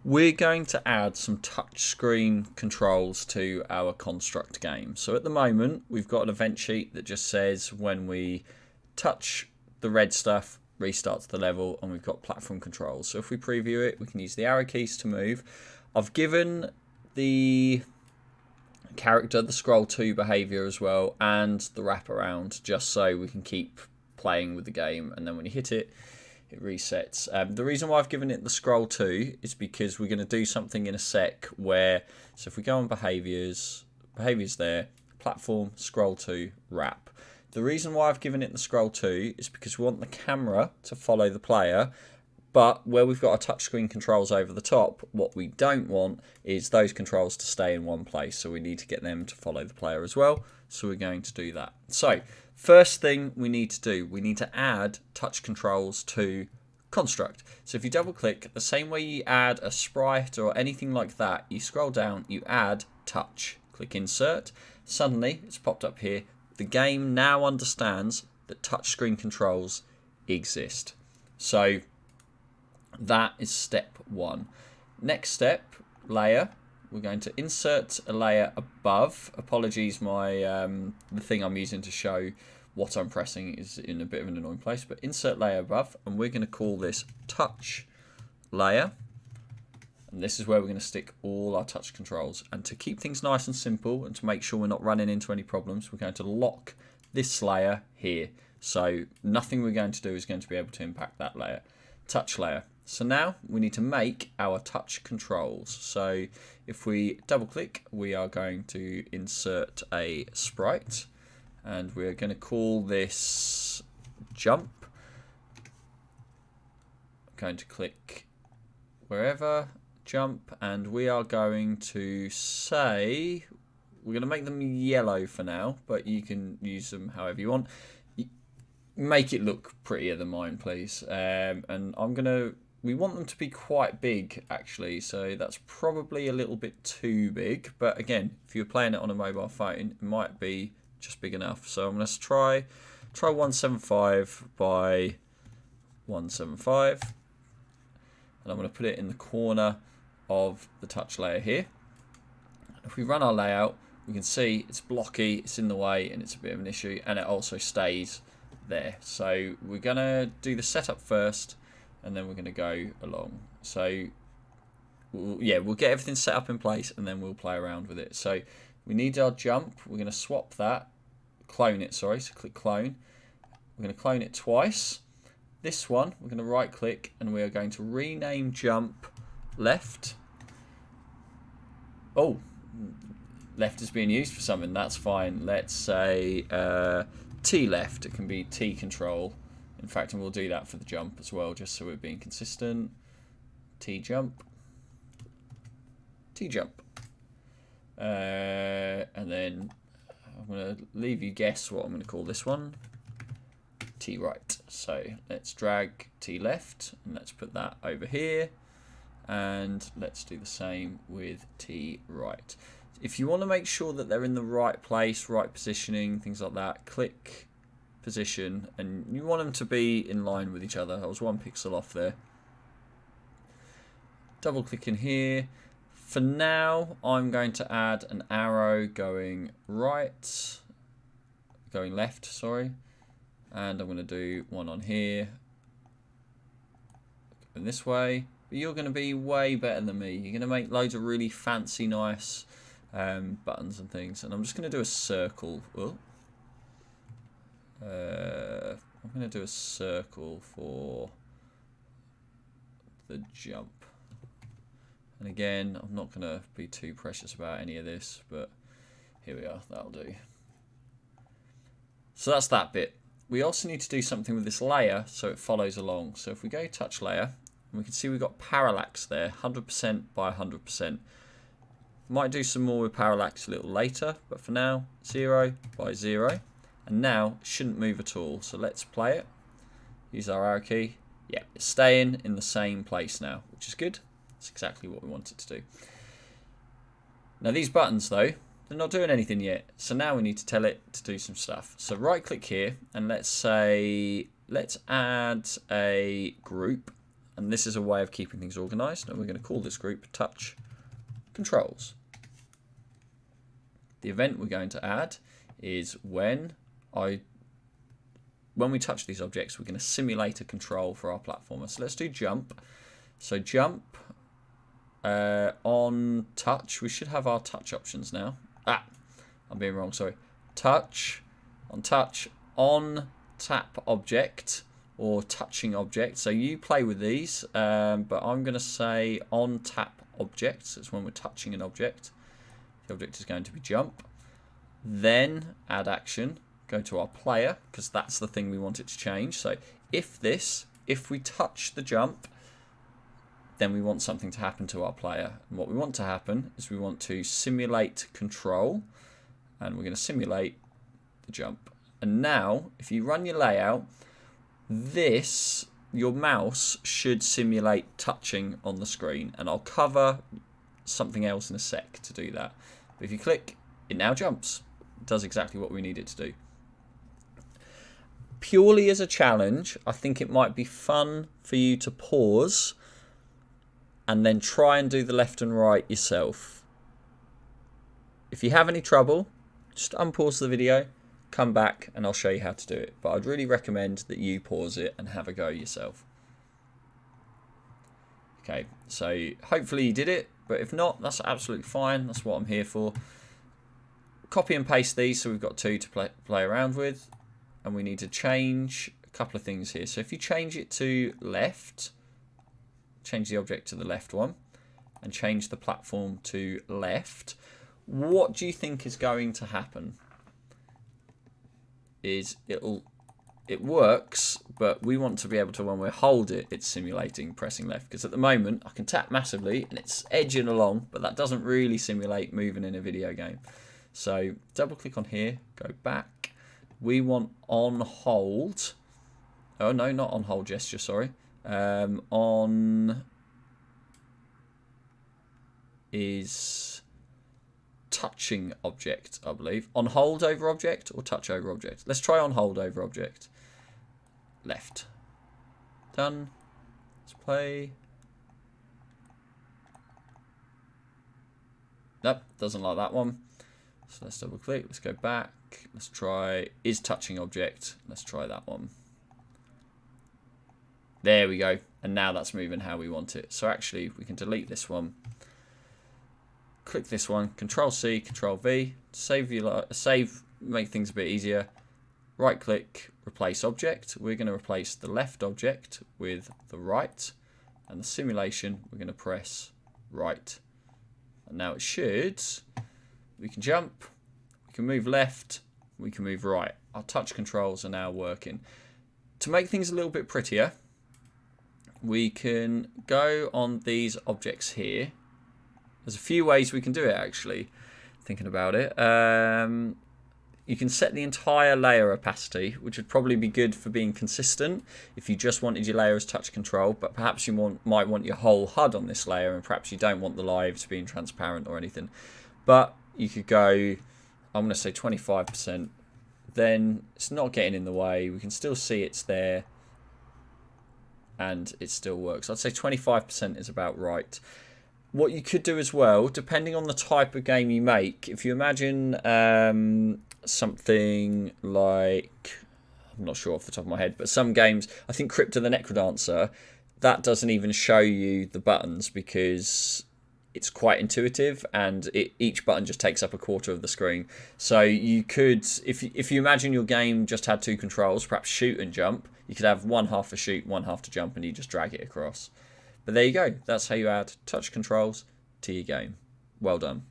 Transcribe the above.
We're going to add some touchscreen controls to our construct game. So at the moment, we've got an event sheet that just says when we touch the red stuff, restarts the level, and we've got platform controls. So if we preview it, we can use the arrow keys to move. I've given the character the scroll to behavior as well, and the wraparound, just so we can keep playing with the game, and then when you hit it, it resets. The reason why I've given it the scroll to is because we're going to do something in a sec where, so if we go on behaviors there, platform, scroll to, wrap. The reason why I've given it the scroll to is because we want the camera to follow the player, but where we've got our touchscreen controls over the top, what we don't want is those controls to stay in one place. So we need to get them to follow the player as well. So we're going to do that. So first thing we need to do, we need to add touch controls to construct. So if you double click, the same way you add a sprite or anything like that, you scroll down, you add touch. Click insert. Suddenly it's popped up here. The game now understands that touchscreen controls exist. So that is step one. Next step, layer. We're going to insert a layer above. Apologies, the thing I'm using to show what I'm pressing is in a bit of an annoying place, but insert layer above, and we're going to call this touch layer. And this is where we're going to stick all our touch controls. And to keep things nice and simple, and to make sure we're not running into any problems, we're going to lock this layer here. So nothing we're going to do is going to be able to impact that layer. Touch layer. So now we need to make our touch controls. So if we double click, we are going to insert a sprite, and we're going to call this jump. I'm going to click wherever, jump, and we are going to say, we're going to make them yellow for now, but you can use them however you want. Make it look prettier than mine, please. And we want them to be quite big, actually, so that's probably a little bit too big. But again, if you're playing it on a mobile phone, it might be just big enough. So I'm going to try 175 by 175. And I'm going to put it in the corner of the touch layer here. If we run our layout, we can see it's blocky, it's in the way, and it's a bit of an issue, and it also stays there. So we're going to do the setup first, and then we're going to go along. So we'll get everything set up in place, and then we'll play around with it. So we need our jump. We're going to swap that, clone it, sorry, so click clone. We're going to clone it twice. This one, we're going to right click, and we are going to rename jump left. Oh, left is being used for something, that's fine. Let's say T left, it can be T control. In fact, and we'll do that for the jump as well, just so we're being consistent. T jump. T jump. And then I'm going to leave you guess what I'm going to call this one. T right. So let's drag T left, and let's put that over here. And let's do the same with T right. If you want to make sure that they're in the right place, right positioning, things like that, click position, and you want them to be in line with each other. I was 1 pixel off there. Double click in here. For now, I'm going to add an arrow going left, sorry. And I'm going to do one on here. Going this way. But you're going to be way better than me. You're going to make loads of really fancy, nice buttons and things. And I'm just going to do a circle. I'm going to do a circle for the jump. And again, I'm not going to be too precious about any of this, but here we are, that'll do. So that's that bit. We also need to do something with this layer so it follows along. So if we go touch layer, we can see we've got parallax there, 100% by 100%. Might do some more with parallax a little later, but for now, 0 by 0. And now it shouldn't move at all. So let's play it. Use our arrow key. Yeah, it's staying in the same place now, which is good. That's exactly what we want it to do. Now these buttons though, they're not doing anything yet. So now we need to tell it to do some stuff. So right click here and let's say, let's add a group. And this is a way of keeping things organized. And we're going to call this group touch controls. The event we're going to add is when we touch these objects, we're going to simulate a control for our platformer. So let's do jump. So jump on touch. We should have our touch options now. I'm being wrong, sorry. Touch, on tap object or touching object. So you play with these, but I'm going to say on tap object. So it's when we're touching an object. The object is going to be jump. Then add action. Go to our player, because that's the thing we want it to change. So if we touch the jump, then we want something to happen to our player. And what we want to happen is we want to simulate control, and we're going to simulate the jump. And now, if you run your layout, your mouse should simulate touching on the screen, and I'll cover something else in a sec to do that. But if you click, it now jumps. It does exactly what we need it to do. Purely as a challenge, I think it might be fun for you to pause and then try and do the left and right yourself. If you have any trouble, just unpause the video, come back, and I'll show you how to do it. But I'd really recommend that you pause it and have a go yourself. Okay, so hopefully you did it, but if not, that's absolutely fine. That's what I'm here for. Copy and paste these so we've got two to play around with. And we need to change a couple of things here. So if you change it to left, change the object to the left one, and change the platform to left, what do you think is going to happen? It works, but we want to be able to, when we hold it, it's simulating pressing left. Because at the moment, I can tap massively and it's edging along, but that doesn't really simulate moving in a video game. So double click on here, go back. We want on hold. Oh no, not on hold gesture, sorry. On is touching object, I believe. On hold over object or touch over object? Let's try on hold over object. Left. Done. Let's play. Nope, doesn't like that one. So let's double click. Let's go back. Let's try is touching object. Let's try that one. There we go. And now that's moving how we want it. So actually, we can delete this one. Click this one. Control C, Control V. Save, make things a bit easier. Right click, replace object. We're going to replace the left object with the right. And the simulation, we're going to press right. And now it should. We can jump. We can move left. We can move right. Our touch controls are now working. To make things a little bit prettier, we can go on these objects here. There's a few ways we can do it, actually, thinking about it. You can set the entire layer opacity, which would probably be good for being consistent if you just wanted your layer as touch control, but perhaps you might want your whole HUD on this layer, and perhaps you don't want the lives being transparent or anything. But you could go, I'm going to say 25%. Then it's not getting in the way. We can still see it's there. And it still works. I'd say 25% is about right. What you could do as well, depending on the type of game you make, if you imagine something like, I'm not sure off the top of my head, but some games, I think Crypt of the Necrodancer, that doesn't even show you the buttons because it's quite intuitive, and each button just takes up a quarter of the screen. So you could, if you imagine your game just had two controls, perhaps shoot and jump, you could have one half to shoot, one half to jump, and you just drag it across. But there you go. That's how you add touch controls to your game. Well done.